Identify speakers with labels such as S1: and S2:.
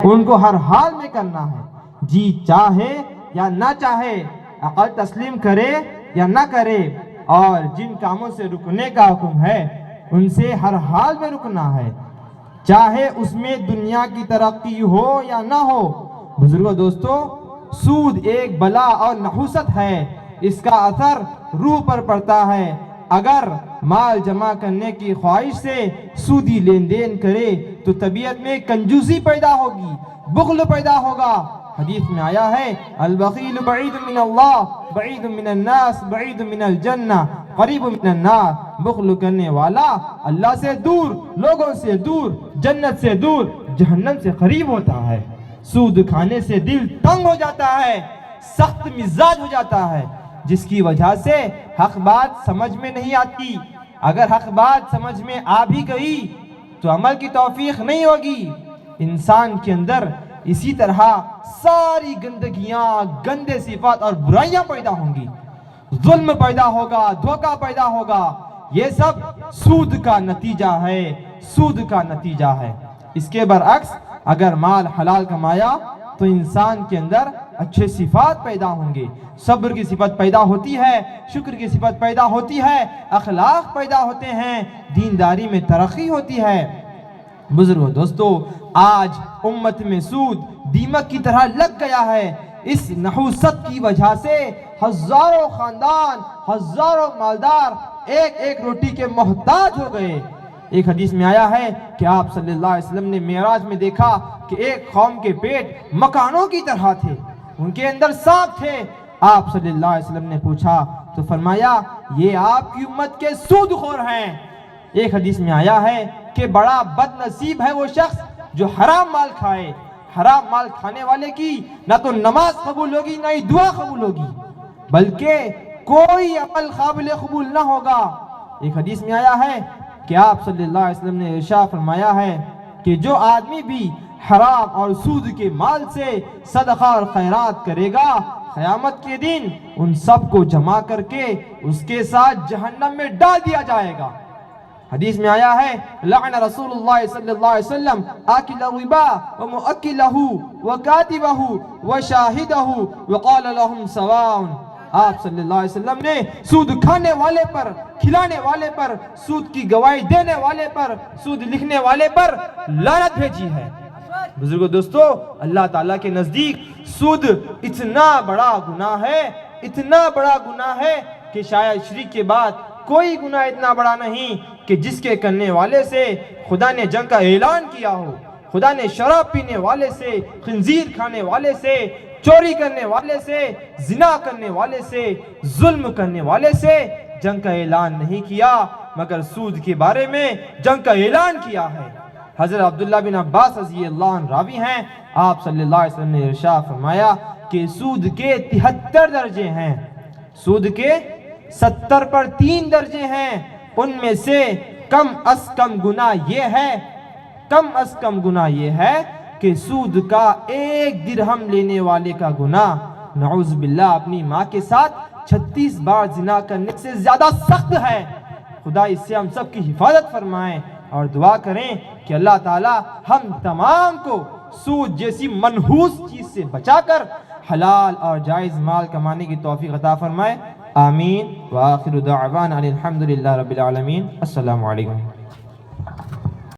S1: ان کو ہر حال میں کرنا ہے، جی چاہے یا نہ چاہے، عقل تسلیم کرے یا نہ کرے، اور جن کاموں سے رکنے کا حکم ہے ان سے ہر حال میں رکنا ہے، چاہے اس میں دنیا کی ترقی ہو یا نہ ہو۔ بزرگوں دوستو، سود ایک بلا اور نحوست ہے، اس کا اثر روح پر پڑتا ہے۔ اگر مال جمع کرنے کی خواہش سے سودی لین دین کرے تو طبیعت میں کنجوسی پیدا ہوگی، بخل پیدا ہوگا۔ حدیث میں آیا ہے، البخیل بعید من اللہ، بعید من الناس، بعید من الجنہ، قریب من النار۔ بخل کرنے والا اللہ سے دور، لوگوں سے دور، جنت سے دور، جہنم سے قریب ہوتا ہے۔ سود کھانے سے دل تنگ ہو جاتا ہے، سخت مزاج ہو جاتا ہے، جس کی وجہ سے حق بات سمجھ میں نہیں آتی۔ اگر حق بات سمجھ میں آ بھی گئی تو عمل کی توفیق نہیں ہوگی۔ انسان کے اندر اسی طرح ساری گندگیاں، گندے صفات اور برائیاں پیدا ہوں گی، ظلم پیدا ہوگا، دھوکہ پیدا ہوگا۔ یہ سب سود کا نتیجہ ہے، سود کا نتیجہ ہے۔ اس کے برعکس اگر مال حلال کمایا تو انسان کے اندر اچھے صفات پیدا ہوں گے، صبر کی صفت پیدا ہوتی ہے، شکر کی صفت پیدا ہوتی ہے، اخلاق پیدا ہوتے ہیں، دینداری میں ترقی ہوتی ہے۔ بزرگوں دوستو، آج امت میں سود دیمک کی طرح لگ گیا ہے۔ اس نحوست کی وجہ سے ہزاروں خاندان، ہزاروں مالدار ایک ایک روٹی کے محتاج ہو گئے۔ ایک حدیث میں آیا ہے کہ آپ صلی اللہ علیہ وسلم نے معراج میں دیکھا کہ ایک قوم کے پیٹ مکانوں کی طرح تھے، ان کے اندر سانپ تھے۔ آپ صلی اللہ علیہ وسلم نے پوچھا تو فرمایا، یہ آپ کی امت کے سود خور ہیں۔ ایک حدیث میں آیا ہے کہ بڑا بد نصیب ہے وہ شخص جو حرام مال کھائے۔ حرام مال کھانے والے کی نہ تو نماز قبول ہوگی، نہ ہی دعا قبول ہوگی، بلکہ کوئی عمل قابل قبول نہ ہوگا۔ ایک حدیث میں آیا ہے کہ آپ صلی اللہ علیہ وسلم نے ارشاد فرمایا ہے کہ جو آدمی بھی حرام اور سود کے مال سے صدقہ اور خیرات کرے گا، قیامت کے دن ان سب کو جمع کر کے اس کے ساتھ جہنم میں ڈال دیا جائے گا۔ حدیث میں آیا ہے، لعن رسول اللہ صلی اللہ علیہ وسلم آکل الربا ومؤکلہ وکاتبہ وشاہدہ وقال لهم سواء۔ آپ صلی اللہ علیہ وسلم نے سود کھانے والے پر، کھلانے والے پر، سود کی گواہی دینے والے پر، سود لکھنے والے پر لعنت بھیجی ہے۔ بزرگوں دوستو، اللہ تعالیٰ کے نزدیک سود اتنا بڑا گناہ ہے، اتنا بڑا گناہ ہے کہ شاید شرک کے بعد کوئی گناہ اتنا بڑا نہیں کہ جس کے کرنے والے سے خدا نے جنگ کا اعلان کیا ہو۔ خدا نے شراب پینے والے سے، خنزیر کھانے والے سے، چوری کرنے والے سے، زنا کرنے والے سے، ظلم کرنے والے سے جنگ کا اعلان نہیں کیا، مگر سود کے بارے میں جنگ کا اعلان کیا ہے۔ حضرت عبداللہ بن عباس رضی اللہ عنہ راوی ہیں، آپ صلی اللہ علیہ وسلم نے ارشاد فرمایا کہ سود کے 73 درجے ہیں، سود کے 70 پر 3 درجے ہیں۔ ان میں سے کم از کم گناہ یہ ہے، کم از کم گناہ یہ ہے کہ سود کا 1 درہم لینے والے کا گناہ نعوذ باللہ اپنی ماں کے ساتھ 36 بار زنا کرنے سے زیادہ سخت ہے۔ خدا اس سے ہم سب کی حفاظت فرمائیں اور دعا کریں کہ اللہ تعالی ہم تمام کو سود جیسی منحوس چیز سے بچا کر حلال اور جائز مال کمانے کی توفیق عطا فرمائے۔ آمین۔ وآخر دعوانا الحمدللہ رب العالمین۔ السلام علیکم۔